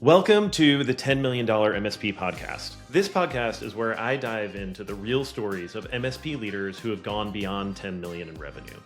Welcome to the $10 Million MSP Podcast. This podcast is where I dive into the real stories of MSP leaders who have gone beyond 10 million in revenue.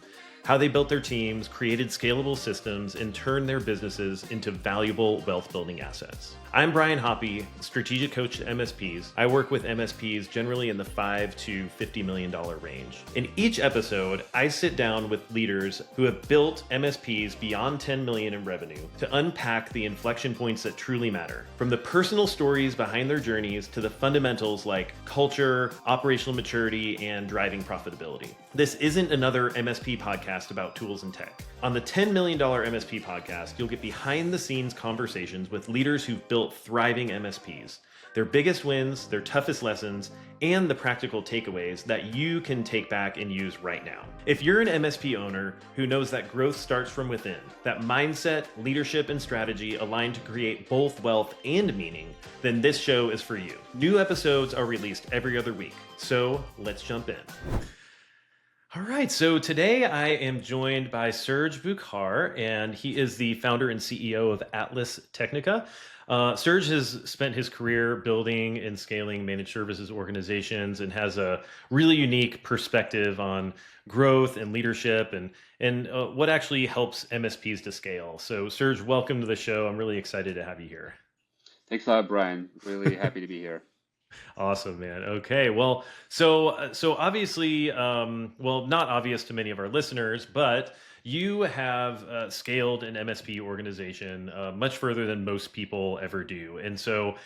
How they built their teams, created scalable systems, and turned their businesses into valuable wealth-building assets. I'm Brian Hoppe, strategic coach to MSPs. I work with MSPs generally in the $5 to $50 million range. In each episode, I sit down with leaders who have built MSPs beyond 10 million in revenue to unpack the inflection points that truly matter. From the personal stories behind their journeys to the fundamentals like culture, operational maturity, and driving profitability. This isn't another MSP podcast about tools and tech. On the $10 million MSP podcast, you'll get behind the scenes conversations with leaders who've built thriving MSPs, their biggest wins, their toughest lessons, and the practical takeaways that you can take back and use right now. If you're an MSP owner who knows that growth starts from within, that mindset, leadership, and strategy align to create both wealth and meaning, then this show is for you. New episodes are released every other week, so let's jump in. All right, so today I am joined by Serge Bukhar, and he is the founder and CEO of Atlas Technica. Serge has spent his career building and scaling managed services organizations and has a really unique perspective on growth and leadership and what actually helps MSPs to scale. So Serge, welcome to the show. I'm really excited to have you here. Thanks a lot, Brian. Really happy to be here. Awesome, man. Okay. Well, so obviously, well, not obvious to many of our listeners, but you have scaled an MSP organization much further than most people ever do. And so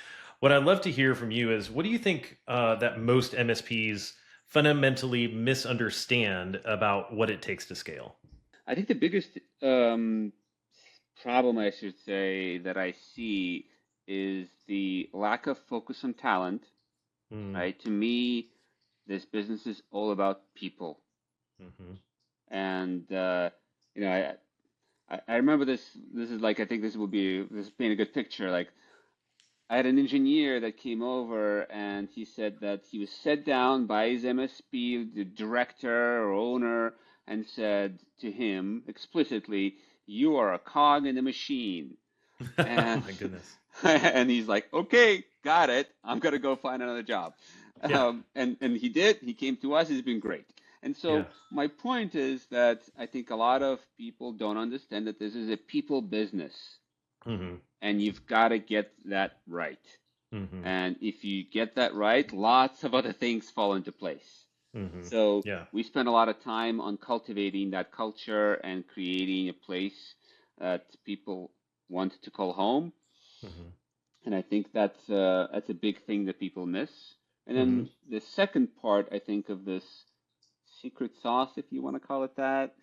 what I'd love to hear from you is, what do you think that most MSPs fundamentally misunderstand about what it takes to scale? I think the biggest problem, I should say, that I see is the lack of focus on talent, Mm, right? To me, this business is all about people. mhm, And, you know, I remember this is like, I think this is paint a good picture. Like, I had an engineer that came over and he said that he was set down by his MSP, the director or owner, and said to him explicitly, "You are a cog in the machine." And My goodness. and he's like, "Okay, got it. I'm gonna go find another job." Yeah. And he did. He came to us. He's been great. And Yeah. so my point is that I think a lot of people don't understand that this is a people business, Hmm. and you've got to get that right. Hmm. And if you get that right, lots of other things fall into place. Hmm. So Yeah. we spend a lot of time on cultivating that culture and creating a place that people want to call home. Hmm. And I think that's a big thing that people miss. And Hmm. then the second part, I think, of this secret sauce, if you want to call it that,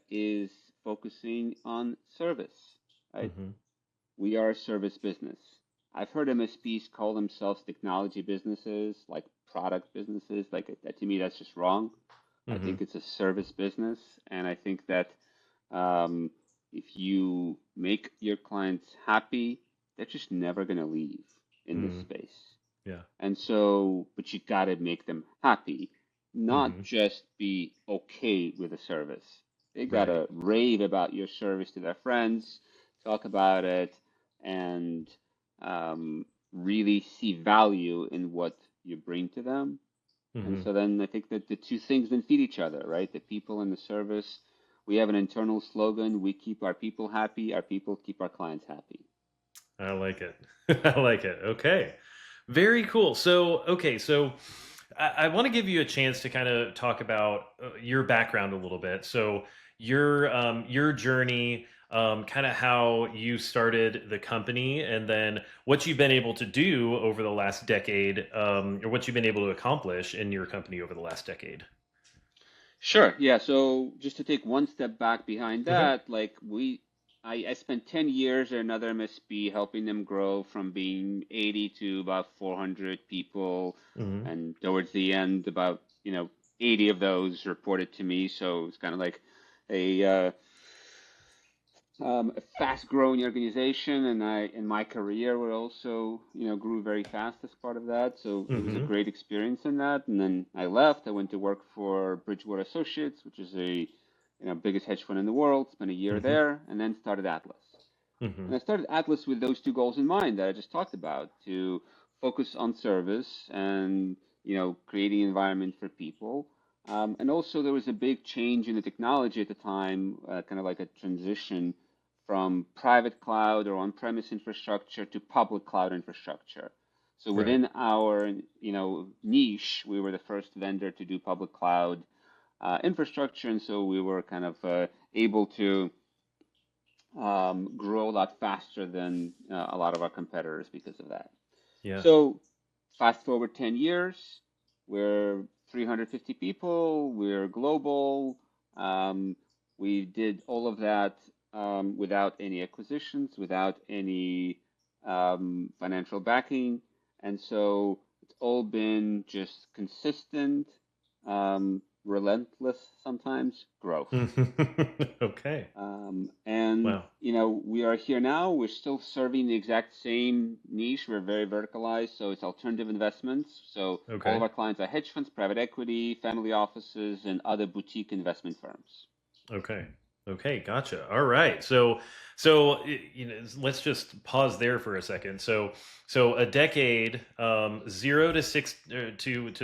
is focusing on service, right? Hmm. We are a service business. I've heard MSPs call themselves technology businesses, like product businesses. Like that, to me, that's just wrong. I Hmm. think it's a service business, and I think that um, if you make your clients happy, they're just never going to leave in this Hmm. space. Yeah. And so, but you got to make them happy, not Hmm. just be okay with the service. They got Right. to rave about your service to their friends, talk about it, and really see value in what you bring to them. And Hmm. so then I think that the two things then feed each other, right? The people and the service. We have an internal slogan: we keep our people happy, our people keep our clients happy. I like it. I like it. Okay. Very cool. So, okay. So I want to give you a chance to kind of talk about your background a little bit. So your journey, kind of how you started the company, and then what you've been able to do over the last decade, or what you've been able to accomplish in your company over the last decade. Sure. Yeah. So just to take one step back behind Okay. that, I spent 10 years at another MSP helping them grow from being 80 to about 400 people. Hmm. And towards the end, about, 80 of those reported to me. So it's kind of like a, uh, a fast-growing organization, and in my career, we also, grew very fast as part of that. So it was a Hmm. great experience in that. And then I left. I went to work for Bridgewater Associates, which is biggest hedge fund in the world. Spent a year Hmm. there, and then started Atlas. Hmm. And I started Atlas with those two goals in mind that I just talked about, to focus on service and, creating an environment for people. And also there was a big change in the technology at the time, kind of like a transition from private cloud or on-premise infrastructure to public cloud infrastructure. So Right. within our, niche, we were the first vendor to do public cloud infrastructure, and so we were kind of able to grow a lot faster than a lot of our competitors because of that. Yeah. So fast forward 10 years, we're 350 people, we're global. Um, we did all of that without any acquisitions, without any financial backing. And so it's all been just consistent, relentless sometimes growth. Okay. And Wow. we are here now. We're still serving the exact same niche. We're very verticalized, so it's alternative investments. So all of Okay. our clients are hedge funds, private equity, family offices, and other boutique investment firms. Okay. Okay. Gotcha. All right. So let's just pause there for a second. So a decade, 0 to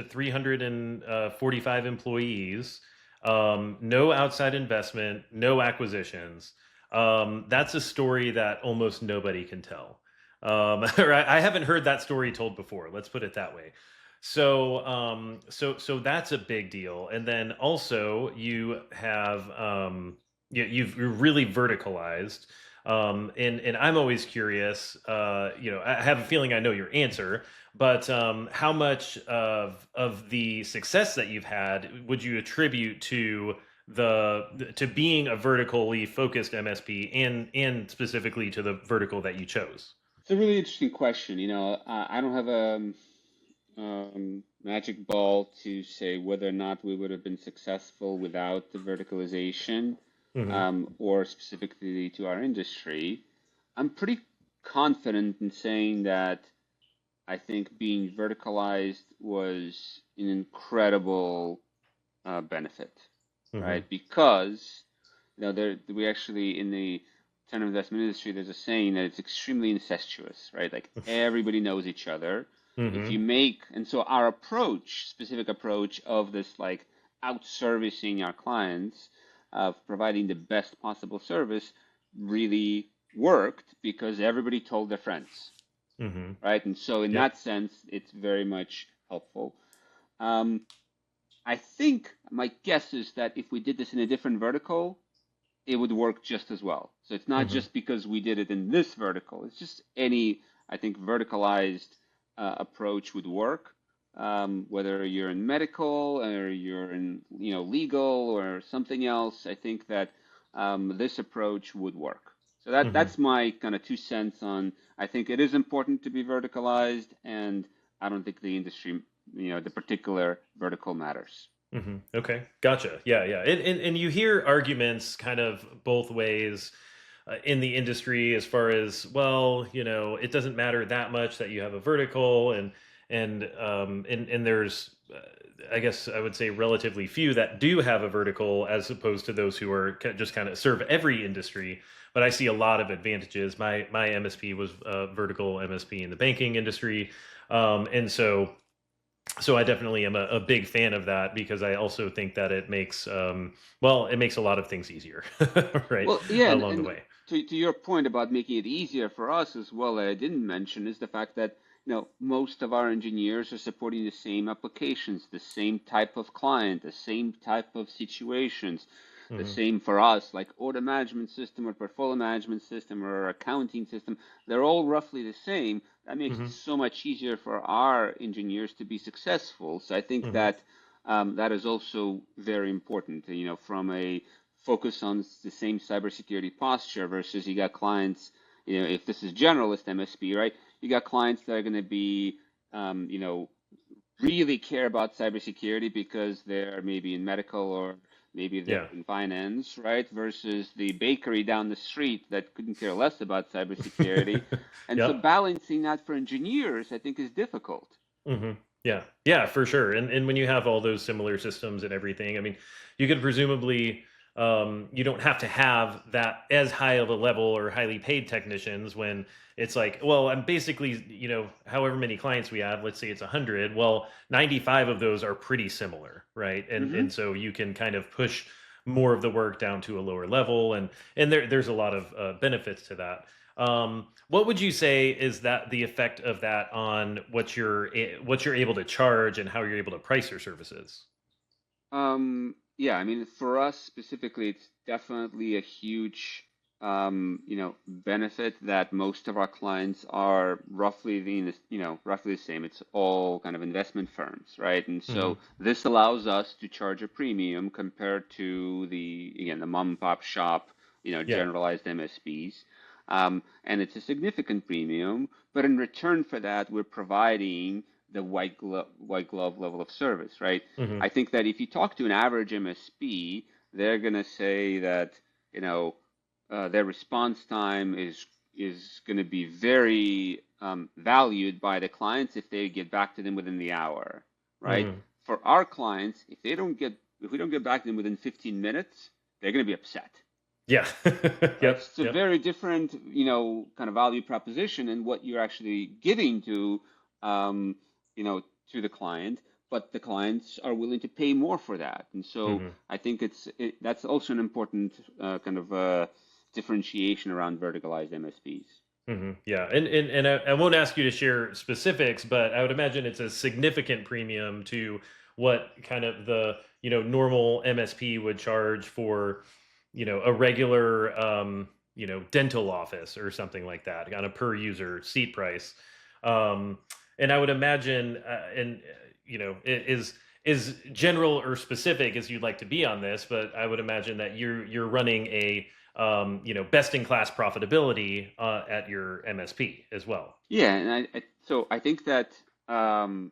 345 employees, no outside investment, no acquisitions. That's a story that almost nobody can tell. Or I haven't heard that story told before. Let's put it that way. So that's a big deal. And then also you have you're really verticalized. And I'm always curious. I have a feeling I know your answer, but how much of the success that you've had would you attribute to being a vertically focused MSP and specifically to the vertical that you chose? It's a really interesting question. I don't have a magic ball to say whether or not we would have been successful without the verticalization, Hmm. or specifically to our industry. I'm pretty confident in saying that I think being verticalized was an incredible benefit, Hmm. right? Because we actually, in the alternative investment industry, there's a saying that it's extremely incestuous, right? Like everybody knows each other. If you Hmm. make, and so our approach, specific approach of this, like out-servicing our clients, of providing the best possible service, really worked because everybody told their friends, Hmm. right? And so in Yep. that sense, it's very much helpful. Um, I think my guess is that if we did this in a different vertical, it would work just as well. So it's not Hmm. just because we did it in this vertical. It's just any, I think, verticalized approach would work. Whether you're in medical or you're in, legal or something else, I think that this approach would work. So Hmm. that's my kind of 2 cents on. I think it is important to be verticalized, and I don't think the industry, the particular vertical matters. Okay, gotcha. Yeah, yeah. And you hear arguments kind of both ways in the industry as far as, well, it doesn't matter that much that you have a vertical, and there's I guess I would say relatively few that do have a vertical as opposed to those who are just kind of serve every industry. But I see a lot of advantages. My MSP was a vertical MSP in the banking industry, and so I definitely am a big fan of that because I also think that it makes it makes a lot of things easier, right, Well, yeah, along the and way. to your point about making it easier for us as well, that I didn't mention is the fact that most of our engineers are supporting the same applications, the same type of client, the same type of situations, the Hmm. same for us, like order management system or portfolio management system or accounting system. They're all roughly the same. That makes it Hmm. so much easier for our engineers to be successful. So I think Hmm. that that is also very important, from a focus on the same cybersecurity posture versus you got clients, if this is generalist MSP, right? You got clients that are going to be, really care about cybersecurity because they're maybe in medical or maybe they're Yeah. in finance, right? Versus the bakery down the street that couldn't care less about cybersecurity. And so Yep. balancing that for engineers, I think, is difficult. Hmm. Yeah, yeah, for sure. And when you have all those similar systems and everything, I mean, you could presumably. you don't have to have that as high of a level or highly paid technicians when it's like, well, I'm basically, however many clients we have, let's say it's 100, well, 95 of those are pretty similar, right? And Hmm. so you can kind of push more of the work down to a lower level, and there's a lot of benefits to that. What would you say is that the effect of that on what you're able to charge and how you're able to price your services? Yeah, I mean, for us specifically, it's definitely a huge, benefit that most of our clients are roughly roughly the same. It's all kind of investment firms, right? And Hmm. so this allows us to charge a premium compared to the mom and pop shop, Yeah. generalized MSPs. And it's a significant premium, but in return for that, we're providing the white glove level of service, right? Hmm. I think that if you talk to an average MSP, they're going to say that, you know, their response time is going to be very valued by the clients if they get back to them within the hour, right? Hmm. For our clients, if we don't get back to them within 15 minutes, they're going to be upset, Yeah. right? Yep. It's a Yep. very different, kind of value proposition and what you're actually giving um, you know, to the client, but the clients are willing to pay more for that. And so Hmm. I think that's also an important kind of differentiation around verticalized MSPs. Hmm. Yeah, and I won't ask you to share specifics, but I would imagine it's a significant premium to what kind of the normal MSP would charge for a regular dental office or something like that on a per user seat price. Um, and I would imagine, and is general or specific as you'd like to be on this, but I would imagine that you're running a best in class profitability at your MSP as well. Yeah, and so I think that um,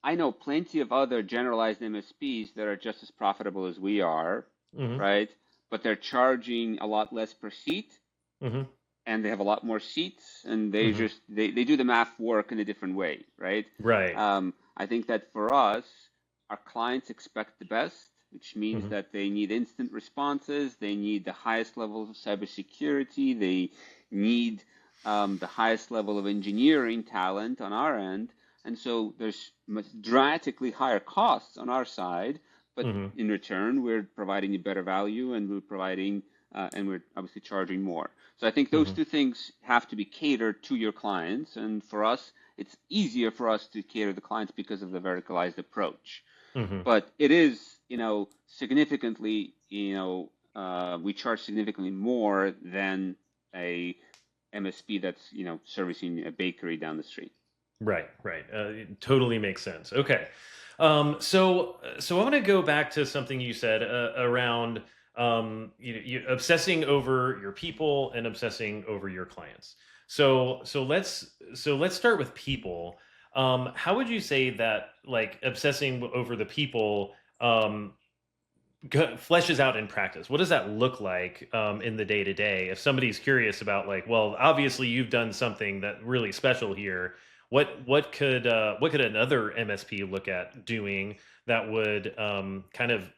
I know plenty of other generalized MSPs that are just as profitable as we are, Hmm. right? But they're charging a lot less per seat Hmm. and they have a lot more seats and they Hmm. just they do the math work in a different way, right? Right. I think that for us, our clients expect the best, which means Hmm. that they need instant responses, they need the highest levels of cybersecurity, they need the highest level of engineering talent on our end, and so there's dramatically higher costs on our side, but Hmm. in return, we're providing you better value and we're obviously charging more. So I think those Hmm. two things have to be catered to your clients. And for us, it's easier for us to cater the clients because of the verticalized approach. Hmm. But it is, significantly, we charge significantly more than a MSP that's, servicing a bakery down the street. Right, right. It totally makes sense. Okay. So I want to go back to something you said around you obsessing over your people and obsessing over your clients. So let's start with people. How would you say that like obsessing over the people fleshes out in practice? What does that look like in the day to day? If somebody's curious about like, well, obviously you've done something that really special here. What could another MSP look at doing that would kind of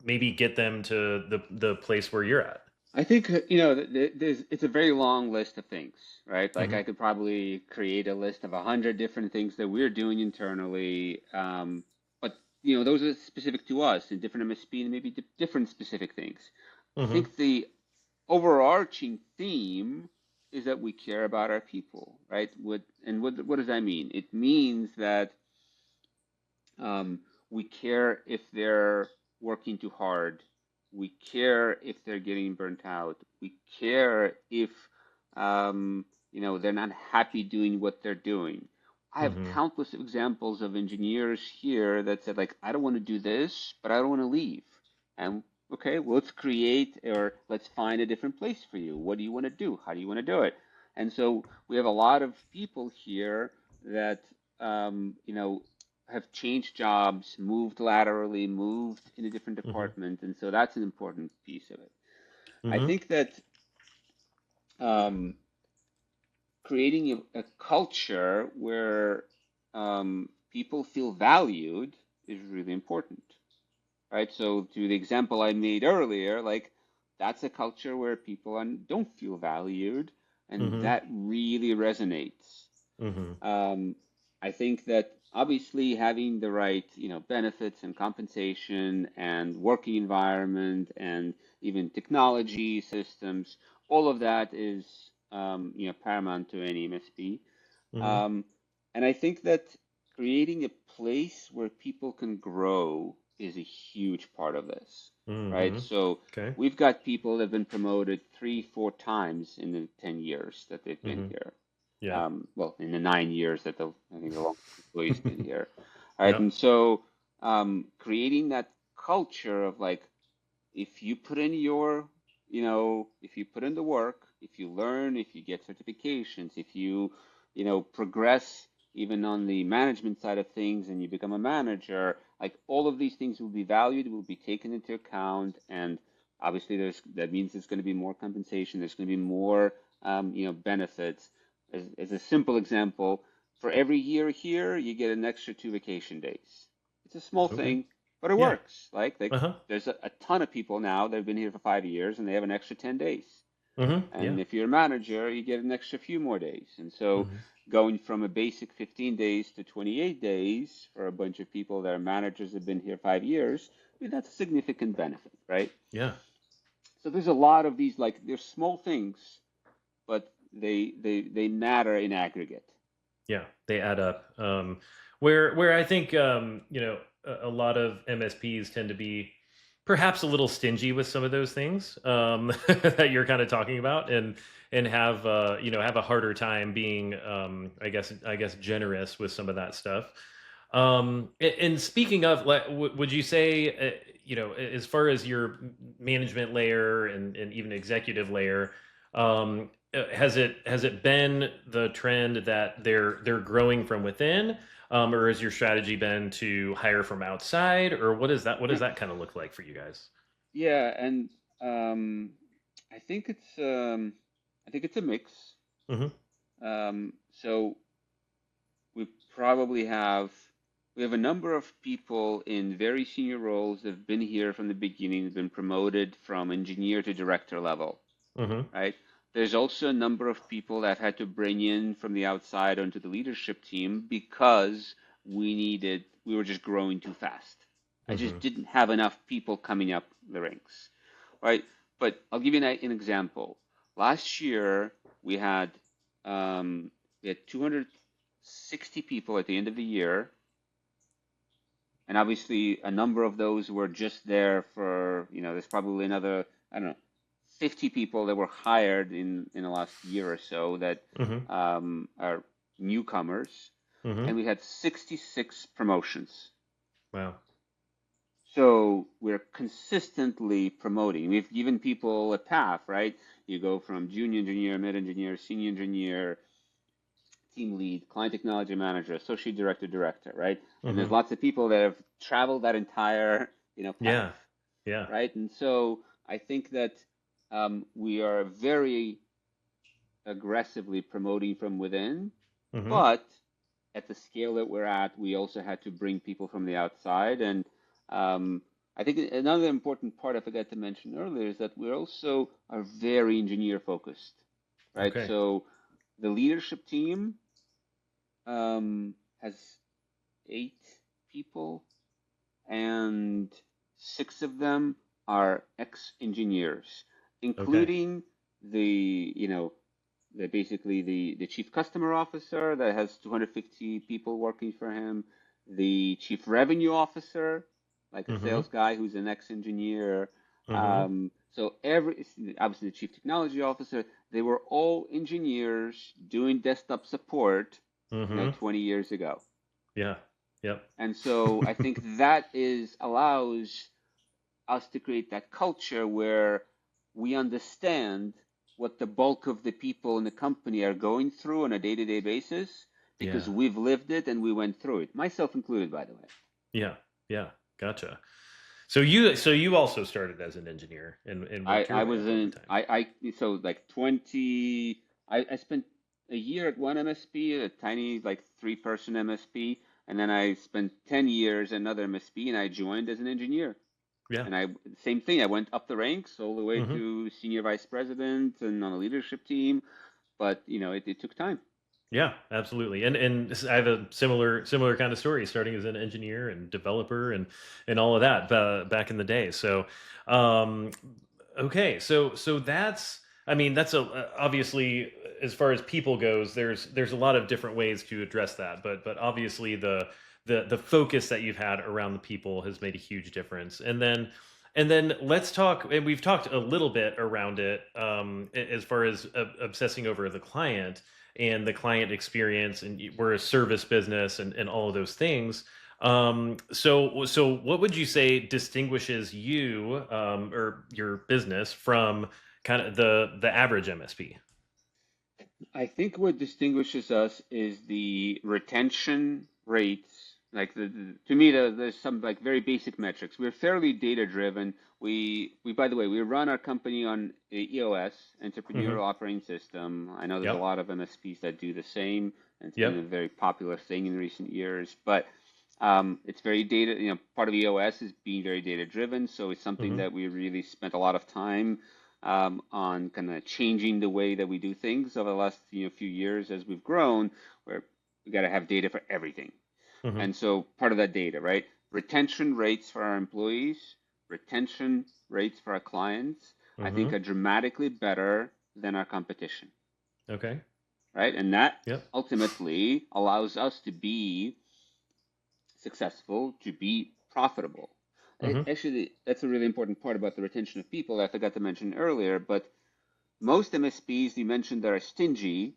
maybe get them to the place where you're at? I think it's a very long list of things, right? Like Hmm. I could probably create a list of 100 different things that we're doing internally, but those are specific to us and different MSP and maybe different specific things. I Hmm. think the overarching theme is that we care about our people, right? What does that mean? It means that um, we care if they're working too hard. We care if they're getting burnt out. We care if they're not happy doing what they're doing. I have Hmm. countless examples of engineers here that said like, I don't want to do this, but I don't want to leave. And okay, well, let's create or let's find a different place for you. What do you want to do? How do you want to do it? And so we have a lot of people here that have changed jobs, moved laterally, moved in a different Hmm. department, and so that's an important piece of it. I Hmm. think that um, creating a culture where people feel valued is really important. right? So to the example I made earlier, like that's a culture where people don't feel valued, and Mm-hmm. that really resonates. Mm-hmm. Um, I think that obviously having the right, benefits and compensation and working environment and even technology systems, all of that is, paramount to any MSP. Mm-hmm. Um, and I think that creating a place where people can grow is a huge part of this, right? Mm-hmm. So Okay. we've got people that have been promoted 3, 4 times in the 10 years that they've been Mm-hmm. here. Yeah. Well, in the 9 years that I think the longest employee's been here. All right. Yep. And so creating that culture of like, if you put in if you put in the work, if you learn, if you get certifications, if you, progress even on the management side of things and you become a manager, like all of these things will be valued, will be taken into account. And obviously that means there's going to be more compensation. There's going to be more, benefits. As a simple example, for every year here, you get an extra 2 vacation days. It's a small Okay. thing, but it Yeah. works. Like Uh-huh. there's a ton of people now that have been here for 5 years and they have an extra 10 days. Mm-hmm. Yeah. And if you're a manager, you get an extra few more days. And so Mm-hmm. going from a basic 15 days to 28 days for a bunch of people that are managers that have been here 5 years, I mean, that's a significant benefit, right? Yeah. So there's a lot of these, like, they're small things, but they matter in aggregate. Yeah, they add up. Where I think a lot of MSPs tend to be perhaps a little stingy with some of those things that you're kind of talking about, and have have a harder time being I guess generous with some of that stuff. And speaking of, like, would you say as far as your management layer and even executive layer, has it been the trend that they're growing from within, or has your strategy been to hire from outside, or what does that kind of look like for you guys? Yeah, and um, I think it's a mix. Hmm. So we probably have a number of people in very senior roles that have been here from the beginning, have been promoted from engineer to director level, Hmm. right? There's also a number of people that I've had to bring in from the outside onto the leadership team because we were just growing too fast. I just Hmm. didn't have enough people coming up the ranks, right? But I'll give you an example. Last year we had um, we had 260 people at the end of the year, and obviously a number of those were just there for, there's probably another, I don't know, 50 people that were hired in the last year or so that Hmm. are newcomers, Hmm. and we had 66 promotions. Wow. So we're consistently promoting. We've given people a path, right? You go from junior engineer, mid engineer, senior engineer, team lead, client technology manager, associate director, director, right? And there's Hmm. lots of people that have traveled that entire, path, Yeah. Yeah. right? And so I think that we are very aggressively promoting from within, Hmm. but at the scale that we're at, we also had to bring people from the outside. And I think another important part I forgot to mention earlier is that we also are very engineer focused, right? Okay. So the leadership team has 8 people, and 6 of them are ex-engineers, Okay. including basically the chief customer officer that has 250 people working for him, the chief revenue officer, like a Hmm. sales guy who's an ex-engineer. Hmm. So obviously the chief technology officer, they were all engineers doing desktop support, Hmm. 20 years ago. Yeah. Yep. And so I think that is allows us to create that culture where we understand what the bulk of the people in the company are going through on a day-to-day basis because Yeah. we've lived it and we went through it, myself included, by the way. Yeah. Yeah. Gotcha. So you also started as an engineer and I, worked your I way was up over in, time. I so like 20, I spent a year at one MSP, a tiny like 3-person MSP, and then I spent 10 years at another MSP and I joined as an engineer. Yeah. And same thing. I went up the ranks all the way Hmm. to senior vice president and on a leadership team. But it took time. Yeah, absolutely. And I have a similar kind of story, starting as an engineer and developer and all of that back in the day. So, um, okay, so that's, I mean, that's obviously, as far as people goes, there's a lot of different ways to address that, but obviously the focus that you've had around the people has made a huge difference. And then let's talk, and we've talked a little bit around it, as far as obsessing over the client and the client experience, and we're a service business and all of those things. So what would you say distinguishes you, or your business from kind of the average MSP? I think what distinguishes us is the retention rates. Like to me, there's some like very basic metrics. We're fairly data driven. We by the way, we run our company on EOS, Hmm. Entrepreneurial Operating System. I know there's a Yep. lot of MSPs that do the same, and it's been a Yep. very popular thing in recent years. But it's very data. Part of EOS is being very data driven, so it's something Hmm. that we really spent a lot of time on kind of changing the way that we do things over the last few years as we've grown, where we got to have data for everything. Hmm. And so part of that data, right? Retention rates for our employees, retention rates for our clients, I think Hmm. are dramatically better than our competition, Okay. right? And that Yep. ultimately allows us to be successful, to be profitable. Hmm. Actually, that's a really important part about the retention of people that I forgot to mention earlier, but most MSPs you mentioned that are stingy,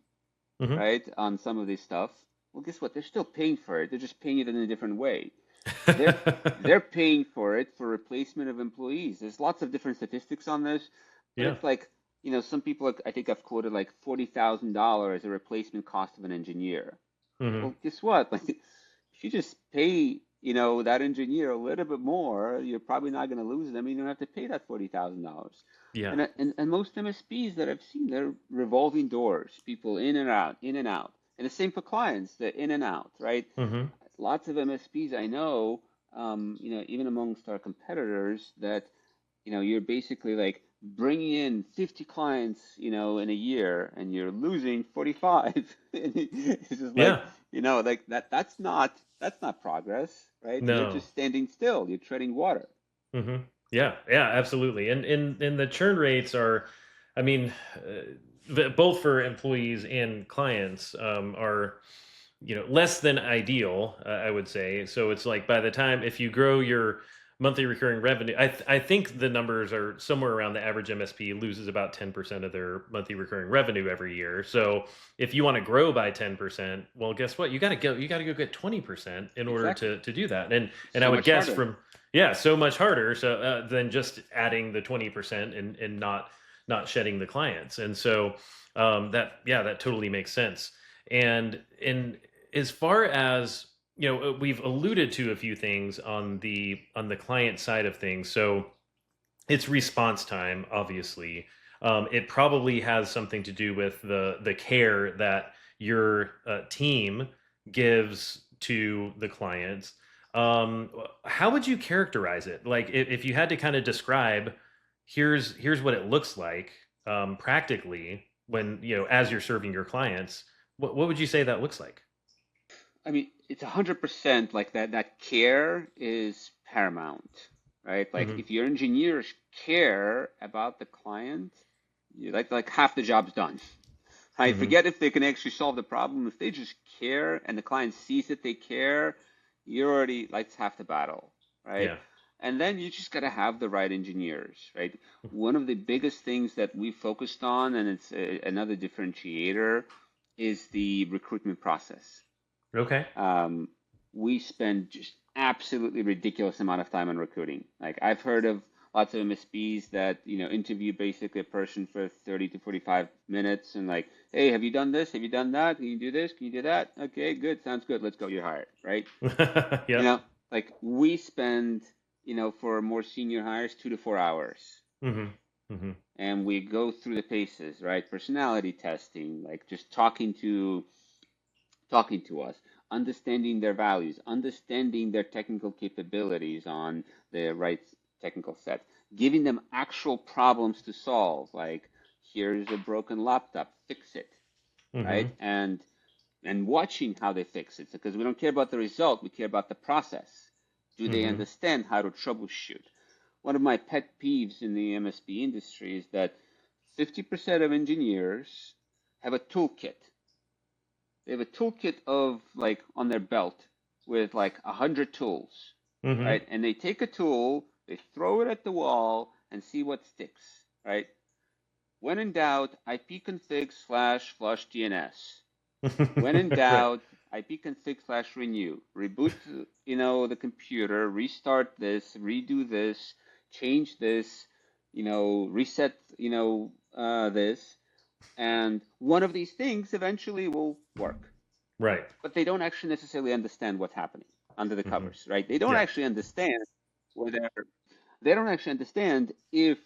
Hmm. right, on some of this stuff. Well, guess what? They're still paying for it. They're just paying it in a different way. They're they're paying for it for replacement of employees. There's lots of different statistics on this, but Yeah. it's like, some people, I think I've quoted like $40,000 as a replacement cost of an engineer. Hmm. Well, guess what? Like, if you just pay, that engineer a little bit more, you're probably not going to lose them. You don't have to pay that $40,000. Yeah. And most MSPs that I've seen, they're revolving doors, people in and out, in and out. And the same for clients, they're in and out, right? Hmm. Lots of MSPs I know, even amongst our competitors, that you're basically like bringing in 50 clients, in a year, and you're losing 45. And it's just like, Yeah. like that's not progress, right? You're No. just standing still. You're treading water. Hmm. Yeah, yeah, absolutely. And the churn rates are, I mean, both for employees and clients, are, less than ideal, I would say. So it's like, by the time, if you grow your monthly recurring revenue, I think the numbers are somewhere around, the average MSP loses about 10% of their monthly recurring revenue every year. So if you want to grow by 10%, well, guess what? You got to go get 20% in order Exactly. to do that. And I So would much guess harder. from, yeah, so much harder, so than just adding the 20% and not shedding the clients. And so, that, yeah, that totally makes sense. And as far as, we've alluded to a few things on the client side of things. So it's response time, obviously. It probably has something to do with the care that your team gives to the clients. How would you characterize it? Like, if you had to kind of describe, here's what it looks like, practically, when, as you're serving your clients. What would you say that looks like? I mean, it's 100% like that. That care is paramount, right? Like Hmm. if your engineers care about the client, you like half the job's done. I Hmm. forget if they can actually solve the problem. If they just care and the client sees that they care, you're already like half the battle, right? Yeah. And then you just got to have the right engineers, right? One of the biggest things that we focused on, and it's another differentiator, is the recruitment process. Okay. um, we spend just absolutely ridiculous amount of time on recruiting. Like I've heard of lots of MSPs that interview basically a person for 30 to 45 minutes and like, hey, have you done this? Have you done that? Can you do this? Can you do that? Okay, good, sounds good. Let's go. You're hired, right? You Yep. know, like we spend for more senior hires 2 to 4 hours, Hmm. Hmm. and we go through the paces, right? Personality testing, like just talking to us, understanding their values, understanding their technical capabilities on the right technical set, giving them actual problems to solve, like here's a broken laptop, fix it, Mm-hmm. right? And watching how they fix it, because we don't care about the result, we care about the process. Do they Mm-hmm. understand how to troubleshoot? One of my pet peeves in the MSP industry is that 50% of engineers have a toolkit. They have a toolkit of like on their belt with like 100 tools, Mm-hmm. right? And they take a tool, they throw it at the wall and see what sticks, right? When in doubt, ipconfig slash flush DNS. When in Right. doubt, ipconfig slash renew. Reboot, the computer, restart this, redo this, change this, reset, this. And one of these things eventually will work. Right. But they don't actually necessarily understand what's happening under the Mm-hmm. covers, right? They don't Yeah. actually understand whether they don't actually understand if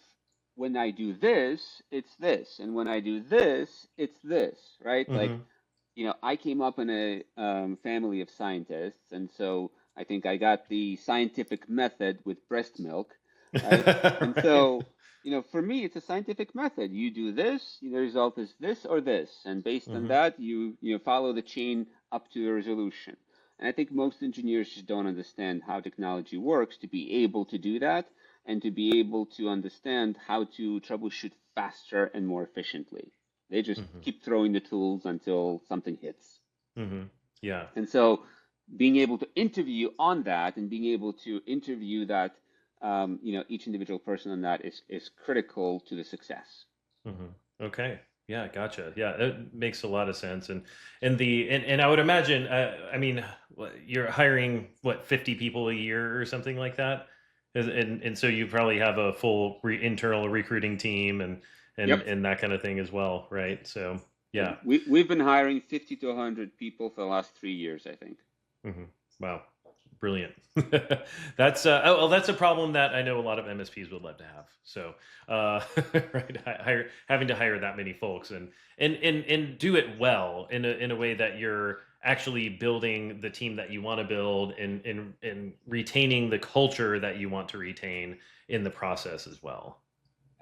when I do this, it's this, and when I do this, it's this, right? Like, Mm-hmm. I came up in a family of scientists, and so I think I got the scientific method with breast milk, right? And Right. so, for me, it's a scientific method. You do this, the result is this or this, and based on Mm-hmm. that, you follow the chain up to a resolution. And I think most engineers just don't understand how technology works to be able to do that and to be able to understand how to troubleshoot faster and more efficiently. They just Mm-hmm. keep throwing the tools until something hits. Mm-hmm. Yeah. And so being able to interview on that and being able to interview that, each individual person on that is critical to the success. Mm-hmm. Okay. Yeah, gotcha. Yeah, it makes a lot of sense. And I would imagine, I mean, you're hiring what 50 people a year or something like that, and so you probably have a full internal recruiting team and Yep. and that kind of thing as well, right? So Yep. yeah. We've been hiring 50 to 100 people for the last 3 years, I think. Hmm. Wow, brilliant. That's well, that's a problem that I know a lot of MSPs would love to have. So, right, having to hire that many folks and do it well in a way that you're actually building the team that you want to build and retaining the culture that you want to retain in the process as well.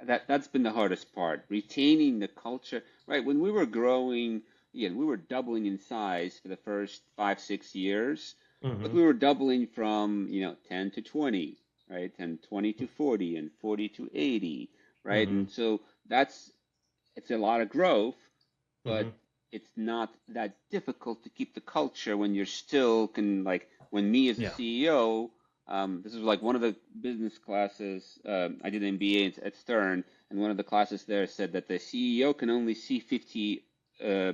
That's been the hardest part, retaining the culture. Right, when we were growing, again, we were doubling in size for the first 5, 6 years, but Hmm. we were doubling from 10 to 20, right, and 20 to 40, and 40 to 80, right, Hmm. and so it's a lot of growth, but Hmm. it's not that difficult to keep the culture when you're still can like when me as a Yeah. CEO. This is like one of the business classes. I did an MBA at Stern, and one of the classes there said that the CEO can only see 50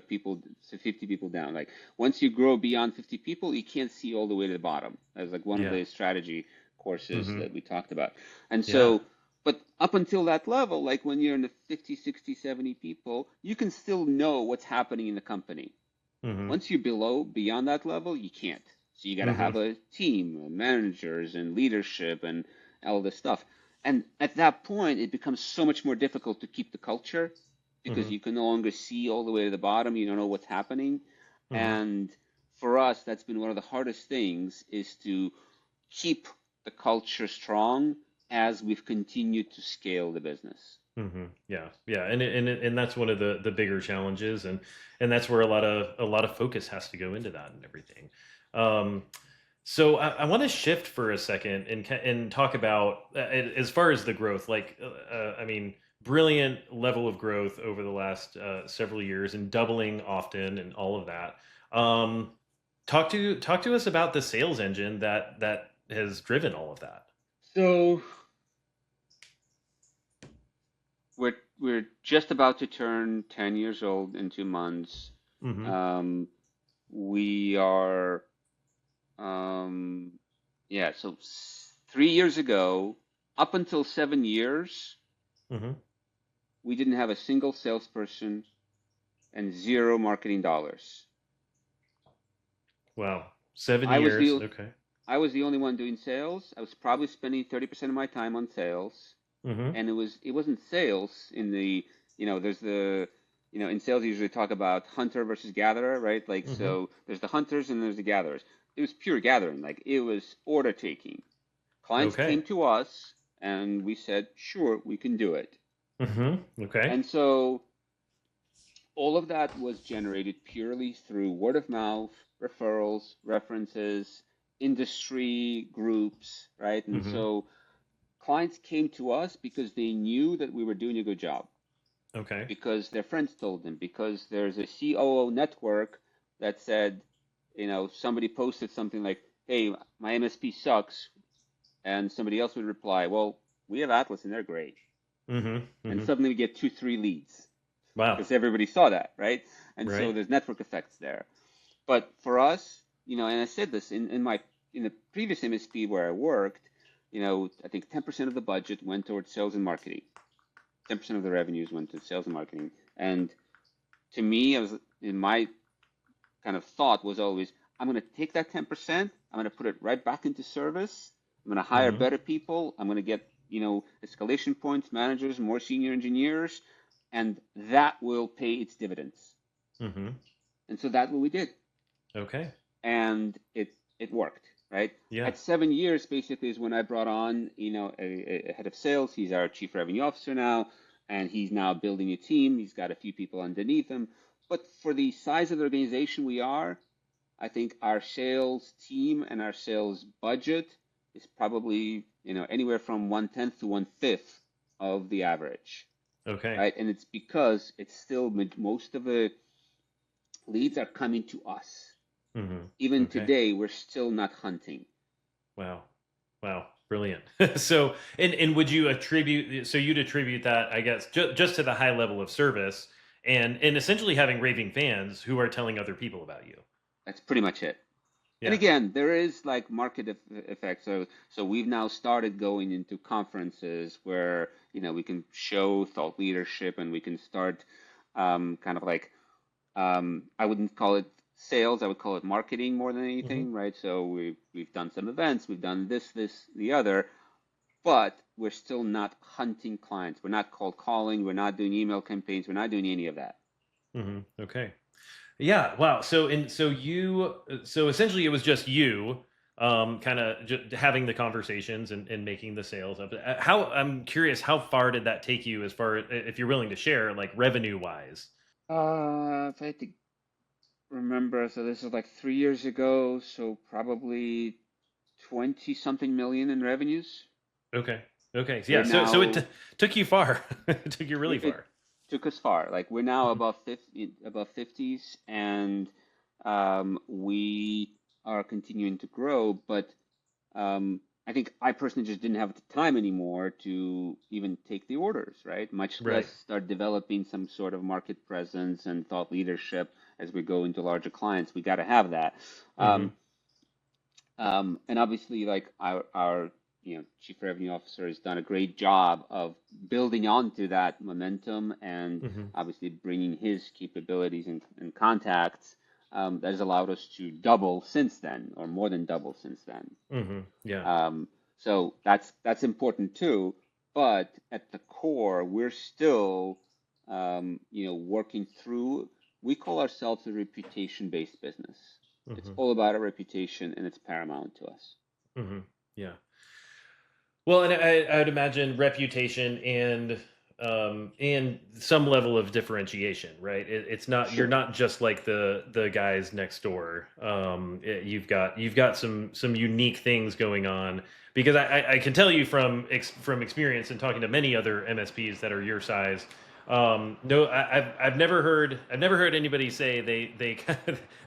people, so 50 people down. Like once you grow beyond 50 people, you can't see all the way to the bottom. That's like one of Yeah. the strategy courses Hmm. that we talked about. And Yeah. so but up until that level, like when you're in the 50, 60, 70 people, you can still know what's happening in the company. Hmm. Once you're beyond that level, you can't. So you got to Hmm. have a team, managers and leadership and all this stuff. And at that point, it becomes so much more difficult to keep the culture because Hmm. you can no longer see all the way to the bottom. You don't know what's happening. Hmm. And for us, that's been one of the hardest things is to keep the culture strong as we've continued to scale the business. Hmm. Yeah, yeah, and that's one of the bigger challenges, and that's where a lot of focus has to go into that and everything. Um, so I want to shift for a second and talk about as far as the growth. Like, I mean, brilliant level of growth over the last several years and doubling often and all of that. Um, talk to us about the sales engine that has driven all of that. So we're just about to turn 10 years old in 2 months. Hmm. Um, we are, um, yeah, so 3 years ago, up until 7 years, Hmm. we didn't have a single salesperson and zero marketing dollars. Wow, seven I was years. the Okay. I was the only one doing sales. I was probably spending 30% of my time on sales, Hmm. and it wasn't sales in the there's the in sales you usually talk about hunter versus gatherer, right? Like Hmm. so there's the hunters and there's the gatherers. It was pure gathering, like it was order taking. Clients Okay. came to us And we said, sure, we can do it. Okay. And so all of that was generated purely through word of mouth, referrals, references, industry groups, right? And so clients came to us because they knew that we were doing a good job, Okay. because their friends told them, because there's a COO network that said, somebody posted something like, hey, my MSP sucks. And somebody else would reply, well, we have Atlas and they're great. And suddenly we get 2, 3 leads Wow. because everybody saw that, right? And so Right. there's network effects there. But for us, and I said this in the previous MSP where I worked, I think 10% of the budget went towards sales and marketing. 10% of the revenues went to sales and marketing. And to me, in my kind of thought was always, I'm going to take that 10%, I'm going to put it right back into service. I'm going to hire better people. I'm going to get, escalation points, managers, more senior engineers, and that will pay its dividends. And so that's what we did. Okay. And it worked, right? Yeah. At 7 years, basically, is when I brought on, a head of sales. He's our chief revenue officer now, and he's now building a team. He's got a few people underneath him. But for the size of the organization we are, I think our sales team and our sales budget is probably, anywhere from 1/10 to 1/5 of the average. Okay. Right. And it's because it's still most of the leads are coming to us. Even today, we're still not hunting. Wow. Brilliant. So, and would you attribute, so you'd attribute that, I guess, just to the high level of service and essentially having raving fans who are telling other people about you. That's pretty much it. Yeah. And again, there is like market effect. So we've now started going into conferences where, we can show thought leadership, and we can start kind of like, I wouldn't call it sales, I would call it marketing more than anything, right? So we've done some events, we've done this, the other, but we're still not hunting clients. We're not cold calling, we're not doing email campaigns, we're not doing any of that. Okay. Yeah. Wow. So essentially it was just you, kind of just having the conversations and making the sales up. I'm curious, how far did that take you, as far as, if you're willing to share, like revenue wise? If I had to remember, so this is like 3 years ago, so probably 20 something million in revenues. Okay. Okay. We're Yeah. So now, it took you far. It took you really it far. took us far. Like we're now above 50, above 50s, and we are continuing to grow. But I think I personally just didn't have the time anymore to even take the orders, right? Much less Right. start developing some sort of market presence and thought leadership as we go into larger clients. We got to have that. And obviously, like our chief revenue officer has done a great job of building onto that momentum, and obviously bringing his capabilities and contacts, that has allowed us to double since then, or more than double since then. Yeah. So that's important too. But at the core, we're still working through. We call ourselves a reputation-based business. It's all about our reputation, and it's paramount to us. Yeah. Well, and I'd imagine reputation and some level of differentiation, right? It's not, you're Sure. not just like the guys next door. You've got some unique things going on, because I can tell you from experience and talking to many other MSPs that are your size. No, I've never heard anybody say they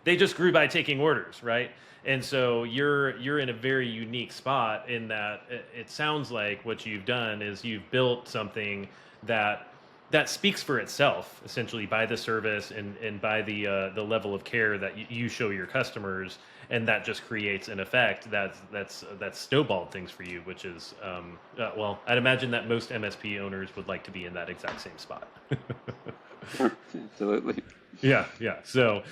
they just grew by taking orders, right? And so you're in a very unique spot, in that it sounds like what you've done is you've built something that speaks for itself, essentially, by the service and by the level of care that you show your customers, and that just creates an effect that's snowballed things for you, which is, well, I'd imagine that most MSP owners would like to be in that exact same spot. Absolutely. Yeah, yeah. So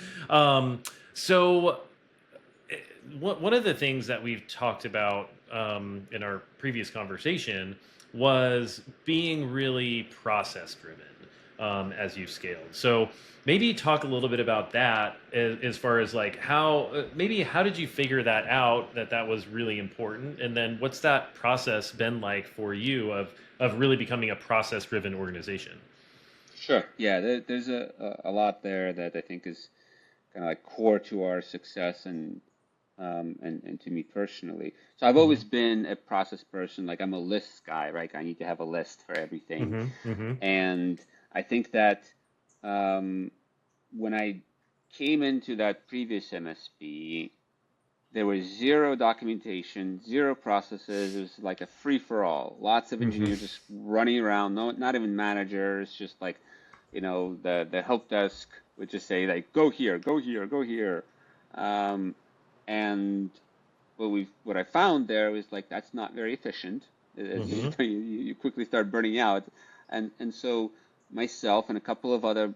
one of the things that we've talked about, in our previous conversation, was being really process driven. as you've scaled. So maybe talk a little bit about that as far as like how maybe how did you figure that out that was really important, and then what's that process been like for you of really becoming a process driven organization? Sure. Yeah, there's a lot there that I think is kind of like core to our success and to me personally. So I've Mm-hmm. always been a process person. Like I'm a list guy, right? I need to have a list for everything. Mm-hmm. Mm-hmm. And I think that um, when I came into that previous MSP, there was zero documentation, zero processes. It was like a free for all. Lots of Mm-hmm. engineers just running around, no, not even managers, just like, the help desk would just say like, go here, go here, go here. Um, and what I found there was like that's not very efficient. As Mm-hmm. you quickly start burning out, and so myself and a couple of other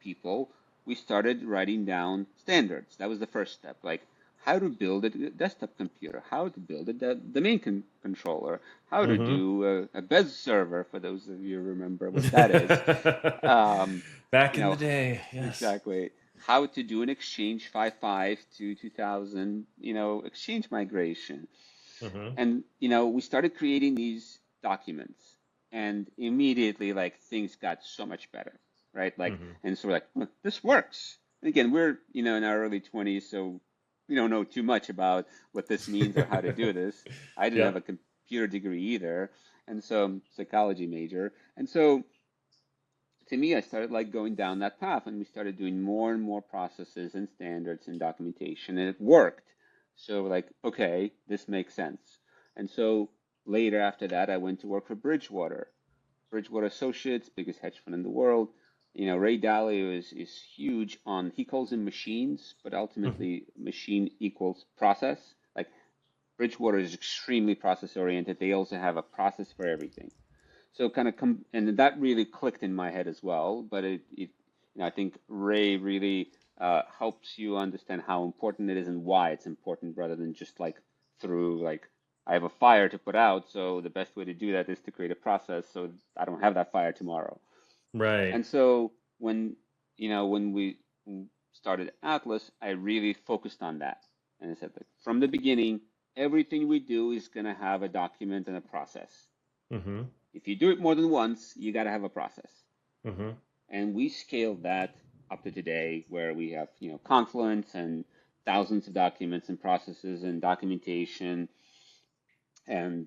people, we started writing down standards. That was the first step, like how to build a desktop computer, how to build a domain controller, how to Mm-hmm. do a Bez server, for those of you who remember what that is. Um, Back you in the know, day, yes. exactly how to do an Exchange 5.5 to 2000, Exchange migration. Mm-hmm. And, we started creating these documents and immediately like things got so much better, right? Like, Mm-hmm. and so we're like, "Huh, this works." And again, we're, in our early 20s, so we don't know too much about what this means or how to do this. I didn't have Yep. a computer degree either. And so I'm a psychology major. And so to me, I started like going down that path, and we started doing more and more processes and standards and documentation, and it worked. So like, okay, this makes sense. And so later after that, I went to work for Bridgewater Associates, biggest hedge fund in the world. Ray Dalio is huge on, he calls them machines, but Mm-hmm. ultimately machine equals process. Like Bridgewater is extremely process oriented. They also have a process for everything. So kind of and that really clicked in my head as well. But I think Ray really helps you understand how important it is and why it's important, rather than just like through like I have a fire to put out, so the best way to do that is to create a process so I don't have that fire tomorrow. Right. And so when we started Atlas, I really focused on that, and I said like from the beginning, everything we do is going to have a document and a process. Mm-hmm. If you do it more than once, you got to have a process. Mm-hmm. And we scaled that up to today where we have, Confluence and thousands of documents and processes and documentation and,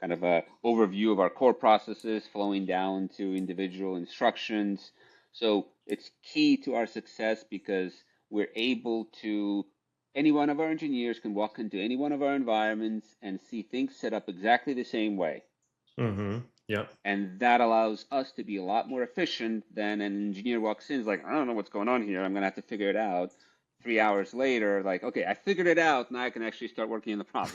kind of a overview of our core processes flowing down to individual instructions. So it's key to our success because we're able to, any one of our engineers can walk into any one of our environments and see things set up exactly the same way. Mm-hmm. Yep. And that allows us to be a lot more efficient than an engineer walks in, is like, I don't know what's going on here. I'm going to have to figure it out. 3 hours later, like, okay, I figured it out. Now I can actually start working on the problem.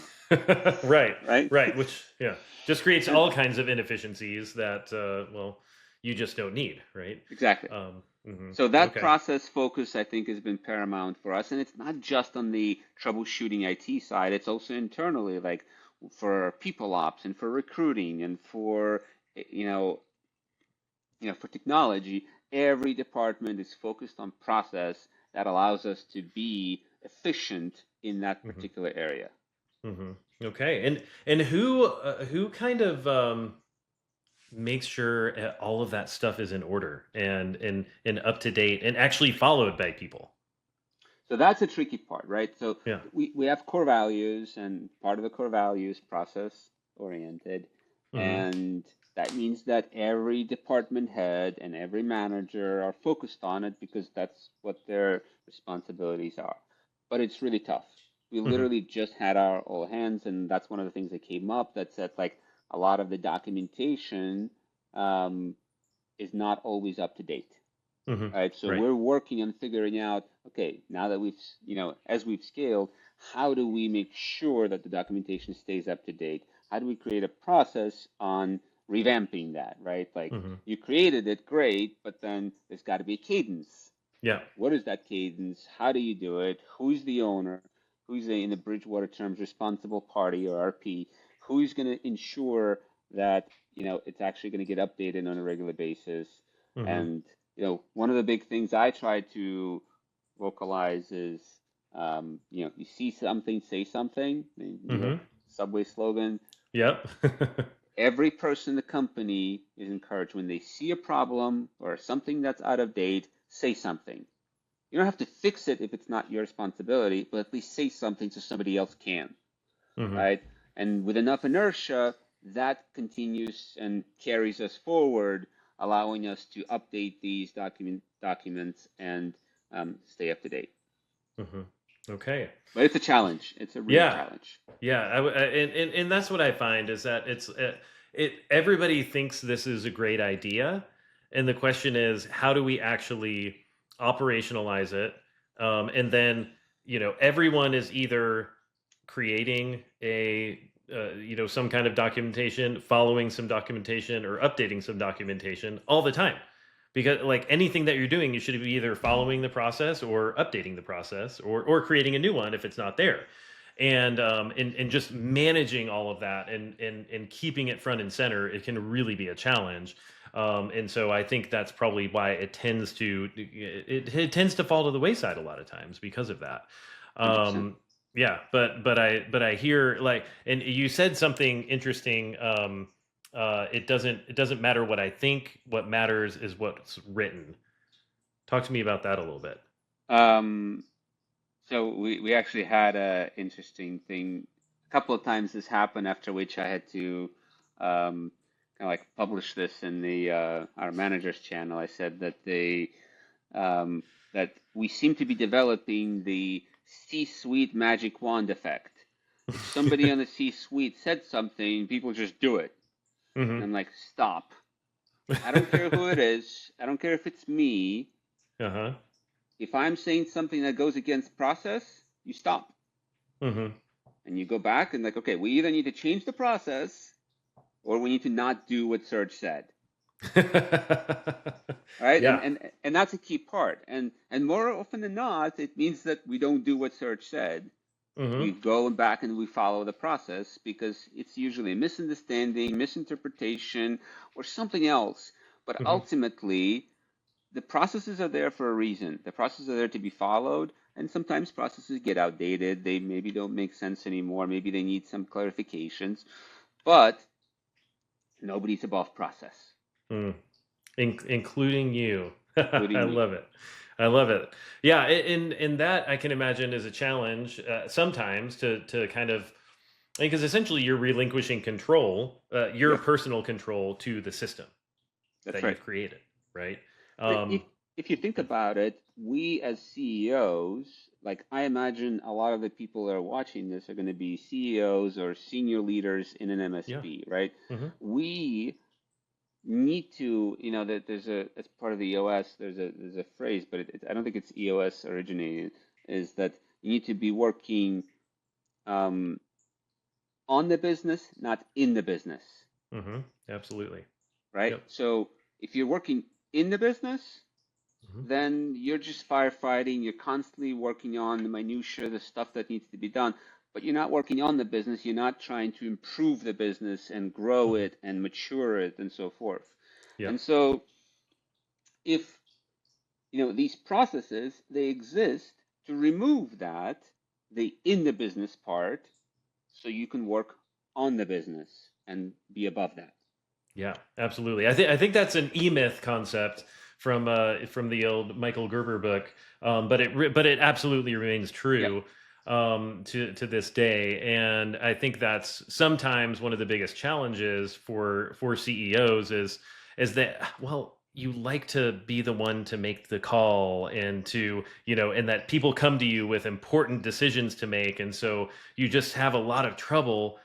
Right. Right? Right. Which, yeah, just creates And all kinds of inefficiencies that, well, you just don't need. Right. exactly. Mhm. So that Okay. process focus, I think, has been paramount for us. And it's not just on the troubleshooting IT side, it's also internally, like for people ops and for recruiting and for, you know, for technology, every department is focused on process that allows us to be efficient in that Hmm. particular area. Hmm. Okay. And who kind of makes sure all of that stuff is in order and up to date and actually followed by people? So that's a tricky part, right? So Yeah. we have core values, and part of the core values process oriented, Hmm. and that means that every department head and every manager are focused on it because that's what their responsibilities are. But it's really tough. We Hmm. literally just had our all hands, and that's one of the things that came up that said like a lot of the documentation um, is not always up to date. Hmm. Right, so Right. we're working on figuring out, okay, now that as we've scaled, how do we make sure that the documentation stays up to date? How do we create a process on revamping that, right? Like Hmm. you created it, great, but then there's got to be a cadence. Yeah. What is that cadence? How do you do it? Who's the owner? Who's in the Bridgewater terms responsible party or RP? Who's going to ensure that it's actually going to get updated on a regular basis? Mm-hmm. And one of the big things I try to vocalize is, you see something, say something. Mm-hmm. Subway slogan. Yep. Every person in the company is encouraged when they see a problem or something that's out of date, say something. You don't have to fix it if it's not your responsibility, but at least say something so somebody else can, Mm-hmm. right? And with enough inertia, that continues and carries us forward, allowing us to update these documents and stay up to date. Mm-hmm. Okay. But it's a challenge. It's a real Yeah. challenge. Yeah. And that's what I find is that everybody thinks this is a great idea, and the question is, how do we actually operationalize it? And then everyone is either creating some kind of documentation, following some documentation, or updating some documentation all the time. Because like anything that you're doing, you should be either following the process or updating the process or creating a new one if it's not there. And just managing all of that and keeping it front and center, it can really be a challenge. And so I think that's probably why it tends to fall to the wayside a lot of times because of that. 100%. Yeah, but I hear like, and you said something interesting. It doesn't matter what I think. What matters is what's written. Talk to me about that a little bit. Um, so we actually had a interesting thing. A couple of times this happened, after which I had to kind of like publish this in the our manager's channel. I said that that we seem to be developing the C-suite magic wand effect. If somebody on the C-suite said something, people just do it. And Hmm. I'm like, stop. I don't care who it is. I don't care if it's me. Uh-huh. If I'm saying something that goes against process, you stop. Hmm. And you go back and like, okay, we either need to change the process or we need to not do what Serge said. Right? Yeah. And that's a key part. And more often than not, it means that we don't do what Serge said. We Hmm. go back and we follow the process because it's usually a misunderstanding, misinterpretation, or something else. But Hmm. ultimately, the processes are there for a reason. The processes are there to be followed, and sometimes processes get outdated. They maybe don't make sense anymore. Maybe they need some clarifications, but nobody's above process, Mm. Including you. I including me. love it. I love it. Yeah, in that I can imagine is a challenge sometimes to kind of, because essentially you're relinquishing control, your Yeah, personal control to the system that's that right. you've created, right? But if Um, if you think about it, we as CEOs, like I imagine a lot of the people that are watching this are going to be CEOs or senior leaders in an yeah. MSP, right? Hmm. We need to, that there's a, as part of the EOS, there's a phrase, but I don't think it's EOS originated, is that you need to be working um, on the business, not in the business, Hmm. Absolutely. right? Yep. So if you're working in the business, Hmm. then you're just firefighting. You're constantly working on the minutia, the stuff that needs to be done, but you're not working on the business. You're not trying to improve the business and grow Hmm. it and mature it and so forth. Yep. And so if these processes, they exist to remove that, the in the business part, so you can work on the business and be above that. Yeah, absolutely. I think that's an E-myth concept from the old Michael Gerber book, but it absolutely remains Yep. true to this day. And I think that's sometimes one of the biggest challenges for CEOs is that, well, you like to be the one to make the call and and that people come to you with important decisions to make, and so you just have a lot of trouble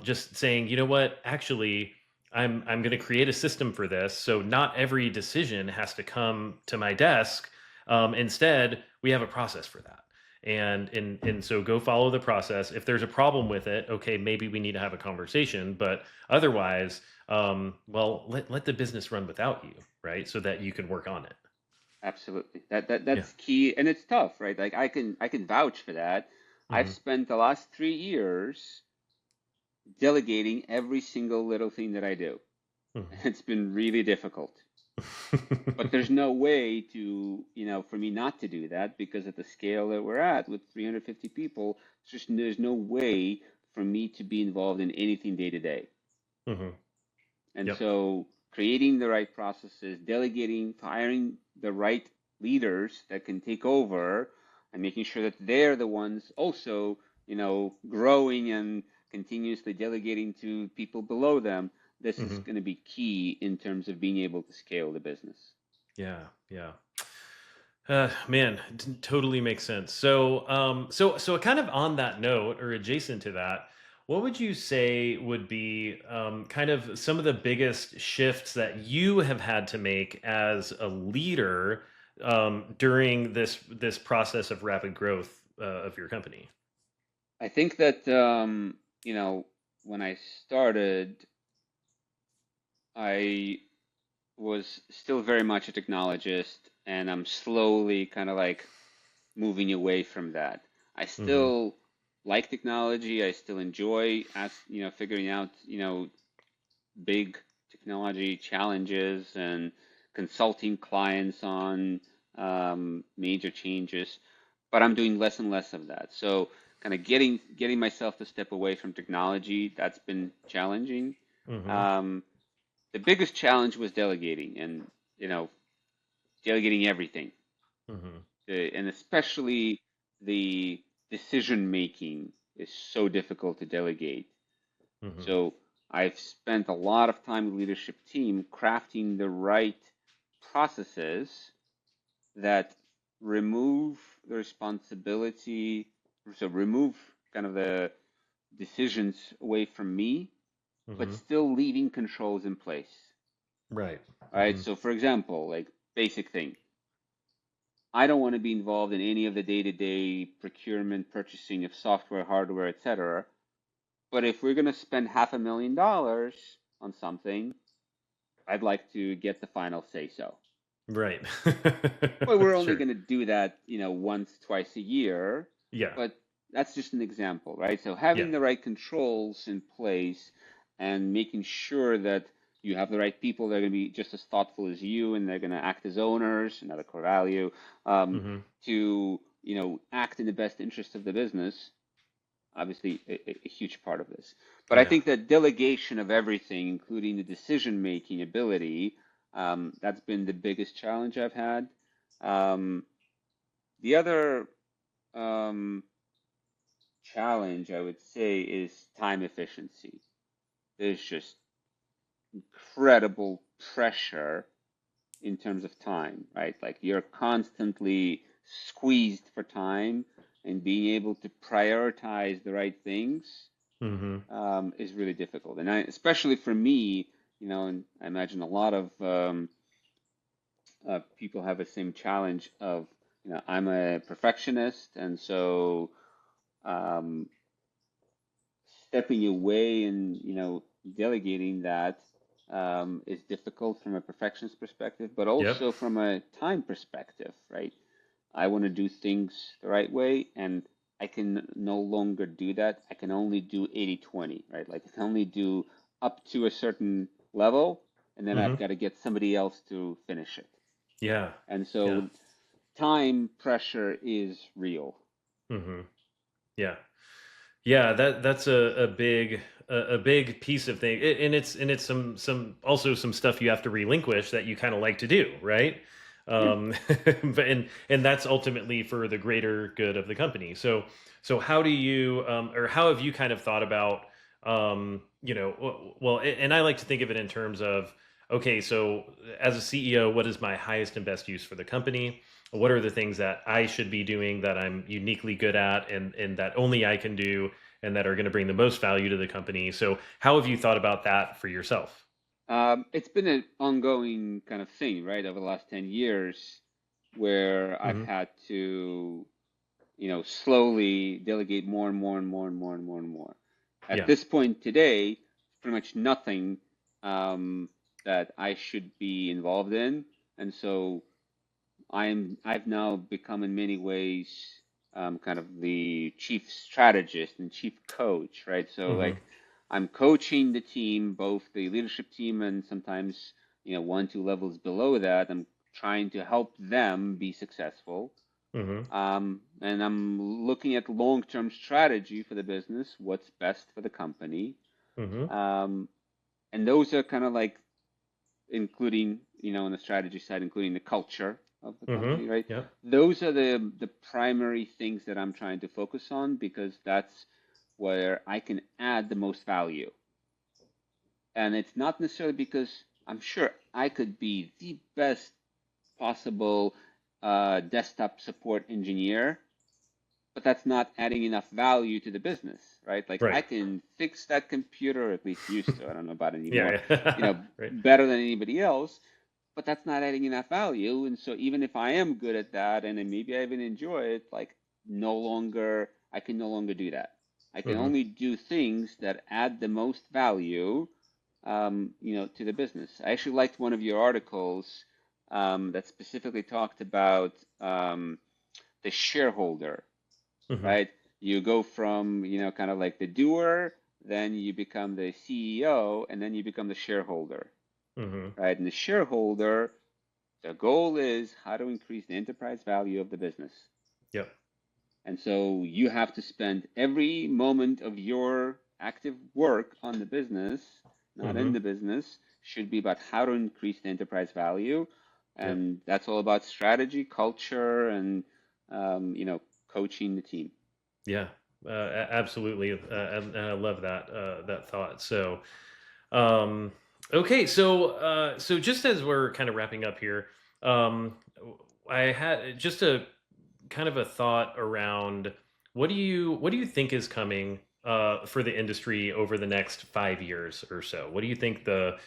just saying, you know what, actually. I'm going to create a system for this, so not every decision has to come to my desk. Instead, we have a process for that, and so go follow the process. If there's a problem with it, okay, maybe we need to have a conversation. But otherwise, well, let the business run without you, right? So that you can work on it. Absolutely. Yeah. That's key, and it's tough, right? Like I can vouch for that. I've Hmm. spent the last 3 years delegating every single little thing that I do. Hmm. It's been really difficult. But there's no way to, for me not to do that because at the scale that we're at with 350 people, there's no way for me to be involved in anything day to day. Hmm. And Yep. so creating the right processes, delegating, hiring the right leaders that can take over and making sure that they're the ones also, growing and continuously delegating to people below them. This is Hmm. going to be key in terms of being able to scale the business. Yeah. Yeah. Man, totally makes sense. So kind of on that note, or adjacent to that, what would you say would be kind of some of the biggest shifts that you have had to make as a leader during this process of rapid growth of your company? I think that, when I started, I was still very much a technologist, and I'm slowly kind of like moving away from that. I Hmm. still like technology. I still enjoy figuring out, big technology challenges and consulting clients on major changes, but I'm doing less and less of that. So kind of getting myself to step away from technology, that's been challenging. Hmm. Um, the biggest challenge was delegating and, you know, delegating everything. Hmm. And especially the decision making is so difficult to delegate. Hmm. So I've spent a lot of time with leadership team crafting the right processes that remove the responsibility, so remove kind of the decisions away from me, but Hmm. still leaving controls in place. Right. All right. Hmm. So for example, like basic thing, I don't want to be involved in any of the day-to-day procurement, purchasing of software, hardware, etc. But if we're going to spend $500,000 on something, I'd like to get the final say so. Right. Well, we're only Sure. going to do that, once, twice a year, Yeah. but that's just an example, right? So Yeah. having the right controls in place and making sure that you have the right people that are going to be just as thoughtful as you and they're going to act as owners, another core value, um, Hmm. to, act in the best interest of the business, obviously a huge part of this. But I Yeah. think that delegation of everything, including the decision-making ability, that's been the biggest challenge I've had. Um, the other um, challenge I would say is time efficiency. There's just incredible pressure in terms of time, right? Like you're constantly squeezed for time, and being able to prioritize the right things Hmm. is really difficult. And especially for me, and I imagine a lot of people have the same challenge of, I'm a perfectionist, and so um, stepping away and, delegating that is difficult from a perfectionist perspective, but Yep. also from a time perspective, right? I want to do things the right way, and I can no longer do that. I can only do 80/20, right? Like I can only do up to a certain level, and then I've Hmm. got to get somebody else to finish it. Yeah. And Yeah. so time pressure is real. Hmm. Yeah. Yeah, that's a big piece of thing, and it's some also some stuff you have to relinquish that you kind of like to do, right? Yeah. But and that's ultimately for the greater good of the company. So how do you or how have you kind of thought about well, and I like to think of it in terms of, okay, so as a CEO, what is my highest and best use for the company? What are the things that I should be doing that I'm uniquely good at and that only I can do and that are going to bring the most value to the company? So how have you thought about that for yourself? It's been an ongoing kind of thing, right, over the last 10 years where I've Hmm. had to, slowly delegate more and more and more and more and more and more. At Yeah. this point today, pretty much nothing that I should be involved in. And so I've now become in many ways kind of the chief strategist and chief coach, right? So Hmm. like I'm coaching the team, both the leadership team and sometimes one, two levels below that, I'm trying to help them be successful. Mm-hmm. And I'm looking at long-term strategy for the business, what's best for the company. Mm-hmm. And those are kind of like including, on the strategy side, including the culture of the Mm-hmm. company, right? Yeah. Those are the primary things that I'm trying to focus on because that's where I can add the most value. And it's not necessarily because I'm sure I could be the best possible desktop support engineer, but that's not adding enough value to the business, right? Like I Right. can fix that computer, or at least used to. I don't know about anymore. Yeah. Right. Better than anybody else, but that's not adding enough value. And so even if I am good at that, and then maybe I even enjoy it, like I can no longer do that. I can Mm-hmm. only do things that add the most value, to the business. I actually liked one of your articles that specifically talked about the shareholder, Mm-hmm. right? You go from, kind of like the doer, then you become the CEO, and then you become the shareholder, Mm-hmm. right? And the shareholder, the goal is how to increase the enterprise value of the business. Yep. And so you have to spend every moment of your active work on the business, not Mm-hmm. in the business, should be about how to increase the enterprise value. Yep. And that's all about strategy, culture, and, coaching the team. Yeah. Absolutely. And I love that thought. So, um, okay. So just as we're kind of wrapping up here, um, I had just a kind of a thought around what do you think is coming for the industry over the next 5 years or so? What do you think the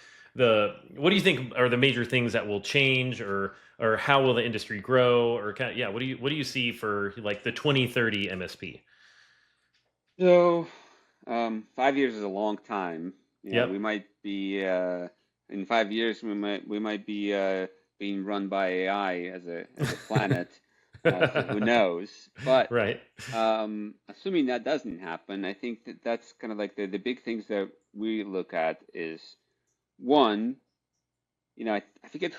what do you think are the major things that will change, or how will the industry grow, or yeah, what do you see for like the 2030 MSP? So, 5 years is a long time. Yep. We might be in 5 years we might be being run by AI as a planet. So who knows? But Right. assuming that doesn't happen, I think that's kind of like the big things that we look at is one, I forget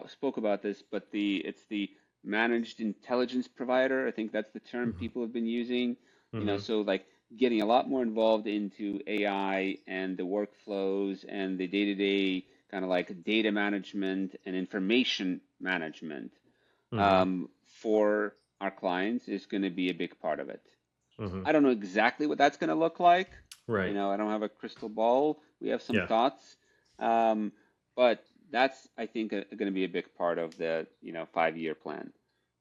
spoke about this, but it's the managed intelligence provider. I think that's the term Hmm. people have been using. Hmm. So like getting a lot more involved into AI and the workflows and the day-to-day kind of like data management and information management Hmm. for our clients is going to be a big part of it. Hmm. I don't know exactly what that's going to look like. Right. I don't have a crystal ball. We have some Yeah. thoughts, um, but that's, I think, going to be a big part of the 5-year plan.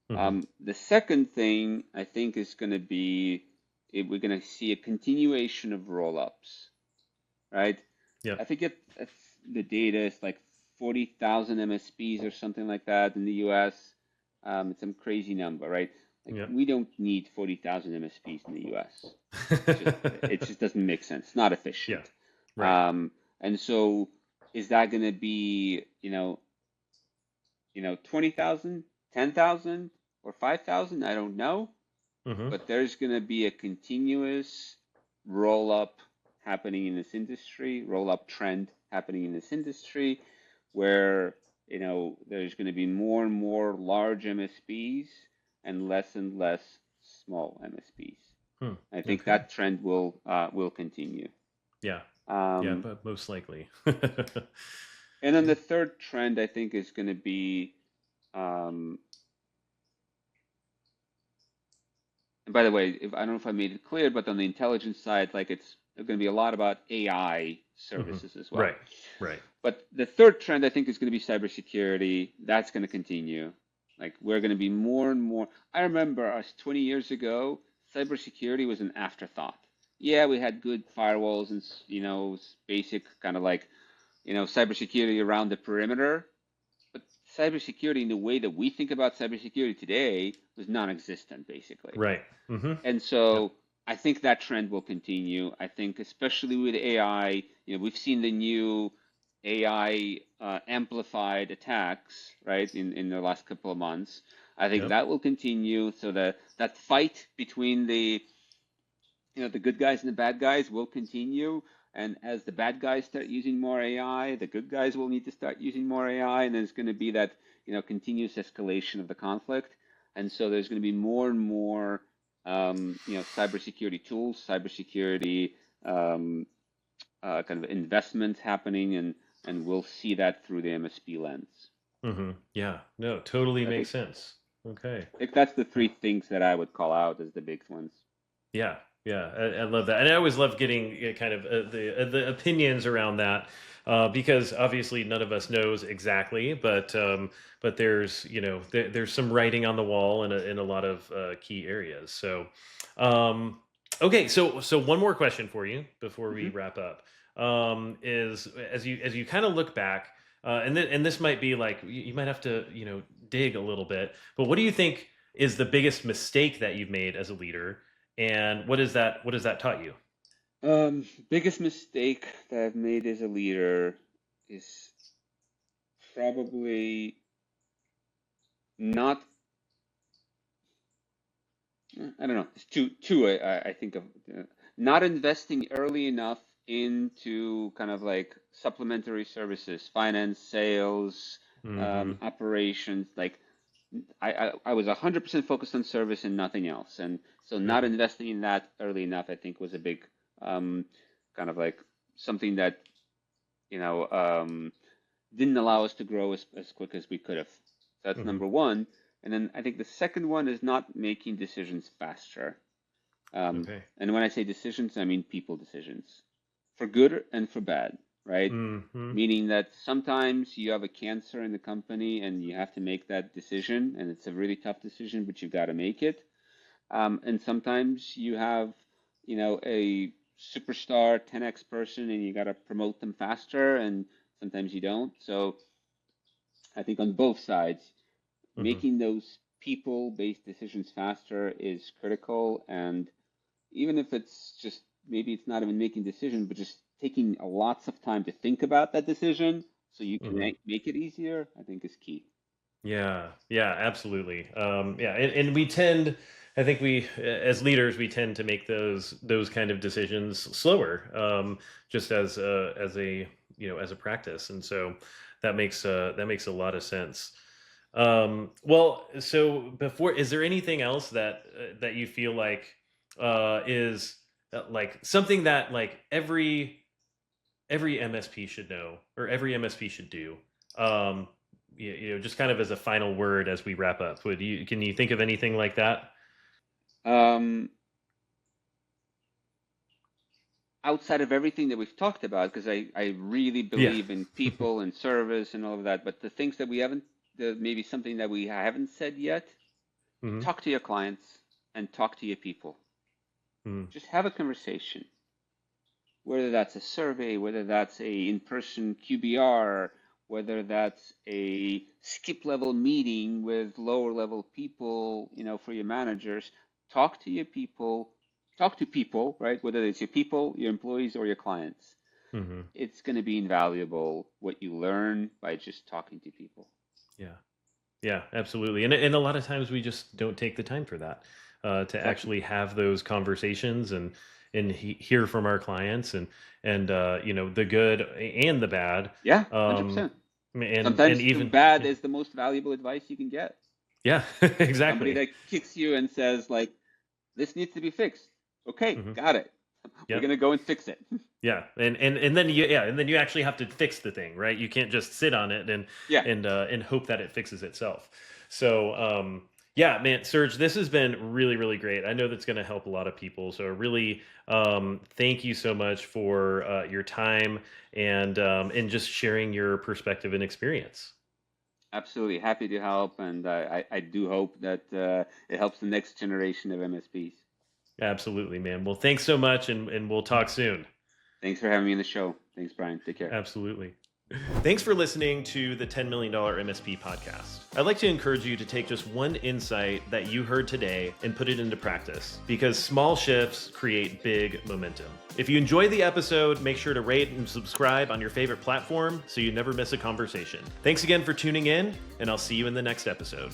Hmm. The second thing I think is going to be we're going to see a continuation of roll-ups, right? Yep. I forget if the data is like 40,000 MSPs or something like that in the US. It's some crazy number, right? Like Yep. we don't need 40,000 MSPs in the US. It just doesn't make sense. It's not Yeah. efficient. Right. And so is that going to be, 20,000, 10,000, or 5,000? I don't know, Hmm. but there's going to be a continuous roll up happening in this industry, roll up trend happening in this industry, where there's going to be more and more large MSPs and less small MSPs. Hmm. I think Okay. that trend will continue. Yeah. Yeah, Um, but most likely. and then the third trend I think is going to be, um, and by the way, I don't know if I made it clear, but on the intelligence side, like it's going to be a lot about AI Hmm. services as well. Right. Right. But the third trend I think is going to be cybersecurity. That's going to continue. Like we're going to be more and more. I remember us 20 years ago, cybersecurity was an afterthought. Yeah, we had good firewalls and basic kind of like cybersecurity around the perimeter. But cybersecurity in the way that we think about cybersecurity today was non-existent basically. Right. Hmm. And Yep. so I think that trend will continue. I think especially with AI, we've seen the new AI amplified attacks, right, in the last couple of months. I think Yep. that will continue. So that fight between the good guys and the bad guys will continue. And as the bad guys start using more AI, the good guys will need to start using more AI, and there's going to be that continuous escalation of the conflict. And so there's going to be more and more cybersecurity tools, cybersecurity kind of investments happening, and we'll see that through the MSP lens. Yeah, no, totally I makes think sense. Okay. I think that's the three things that I would call out as the big ones. Yeah, yeah, I love that, and I always love getting kind of the opinions around that because obviously none of us knows exactly, but there's there's some writing on the wall in a lot of key areas. So, um, okay, so one more question for you before we Hmm. wrap up is as you kind of look back, and this might be like you might have to dig a little bit, but what do you think is the biggest mistake that you've made as a leader? And what has that taught you? Biggest mistake that I've made as a leader is probably not. I don't know. It's two. I think of not investing early enough into kind of like supplementary services, finance, sales, Hmm. operations. Like I was 100% focused on service and nothing else. And so not Okay. investing in that early enough, I think, was a big kind of like something that, you know, um, didn't allow us to grow as quick as we could have. So that's Hmm. number one. And then I think the second one is not making decisions faster. Okay. And when I say decisions, I mean people decisions, for good and for bad, right? Hmm. Meaning that sometimes you have a cancer in the company and you have to make that decision, and it's a really tough decision, but you've got to make it. And sometimes you have, a superstar 10x person and you got to promote them faster, and sometimes you don't. So I think on both sides, Hmm. making those people-based decisions faster is critical. And even if it's just maybe it's not even making decisions, but just taking lots of time to think about that decision so you can Hmm. make it easier, I think is key. Yeah, yeah, absolutely. Yeah, and we tend, I think we, as leaders, we tend to make those kind of decisions slower, just as a as a practice, and so that makes a lot of sense. Well, so before, is there anything else that you feel like is like something that like every MSP should know or every MSP should do? Um, just kind of as a final word as we wrap up. Would you can you think of anything like that? Um, Outside of everything that we've talked about, because I really Yeah. believe in people and service and all of that, but the things that we haven't, maybe something that we haven't said yet, Hmm. talk to your clients and talk to your people. Hmm. Just have a conversation, whether that's a survey, whether that's a in-person QBR, whether that's a skip level meeting with lower level people, for your managers. Talk to your people, talk to people, right? Whether it's your people, your employees, or your clients. Hmm. It's going to be invaluable what you learn by just talking to people. Yeah. Yeah, absolutely. And a lot of times we just don't take the time for that to Exactly. actually have those conversations and hear from our clients and the good and the bad. Yeah, Um, 100%. and Sometimes the even bad yeah, is the most valuable advice you can get. yeah, Somebody exactly. that kicks you and says, like, this needs to be fixed. Okay, Hmm. got it. We're Yep. gonna go and fix it. Yeah, and then and then you actually have to fix the thing, right? You can't just sit on it Yeah, and hope that it fixes itself. So yeah, man, Serge, this has been really great. I know that's going to help a lot of people. So really, thank you so much for your time and just sharing your perspective and experience. absolutely. Happy to help, and I do hope that it helps the next generation of MSPs. Absolutely, man. Well, thanks so much, and we'll talk soon. Thanks for having me on the show. Thanks, Brian. Take care. Absolutely. Thanks for listening to the $10 million MSP podcast. I'd like to encourage you to take just one insight that you heard today and put it into practice because small shifts create big momentum. If you enjoyed the episode, make sure to rate and subscribe on your favorite platform so you never miss a conversation. Thanks again for tuning in, and I'll see you in the next episode.